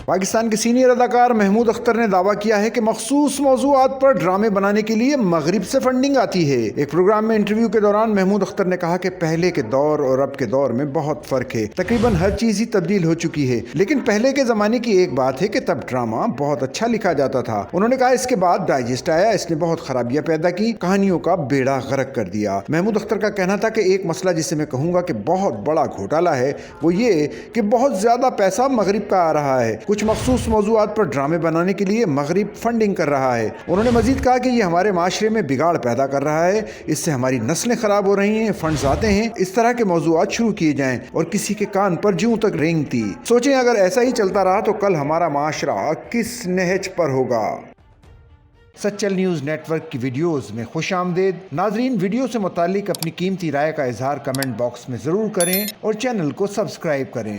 پاکستان کے سینئر اداکار محمود اختر نے دعویٰ کیا ہے کہ مخصوص موضوعات پر ڈرامے بنانے کے لیے مغرب سے فنڈنگ آتی ہے۔ ایک پروگرام میں انٹرویو کے دوران محمود اختر نے کہا کہ پہلے کے دور اور اب کے دور میں بہت فرق ہے، تقریباً ہر چیز ہی تبدیل ہو چکی ہے، لیکن پہلے کے زمانے کی ایک بات ہے کہ تب ڈرامہ بہت اچھا لکھا جاتا تھا۔ انہوں نے کہا اس کے بعد ڈائجسٹ آیا، اس نے بہت خرابیاں پیدا کی، کہانیوں کا بیڑا غرق کر دیا۔ محمود اختر کا کہنا تھا کہ ایک مسئلہ جسے میں کہوں گا کہ بہت بڑا گھوٹالہ ہے وہ یہ کہ بہت زیادہ پیسہ مغرب کا آ رہا ہے، کچھ مخصوص موضوعات پر ڈرامے بنانے کے لیے مغرب فنڈنگ کر رہا ہے۔ انہوں نے مزید کہا کہ یہ ہمارے معاشرے میں بگاڑ پیدا کر رہا ہے، اس سے ہماری نسلیں خراب ہو رہی ہیں، فنڈز آتے ہیں، اس طرح کے موضوعات شروع کیے جائیں اور کسی کے کان پر جوں تک رینگتی۔ سوچیں اگر ایسا ہی چلتا رہا تو کل ہمارا معاشرہ کس نہج پر ہوگا۔ سچل نیوز نیٹ ورک کی ویڈیوز میں خوش آمدید۔ ناظرین، ویڈیو سے متعلق اپنی قیمتی رائے کا اظہار کمنٹ باکس میں ضرور کریں اور چینل کو سبسکرائب کریں۔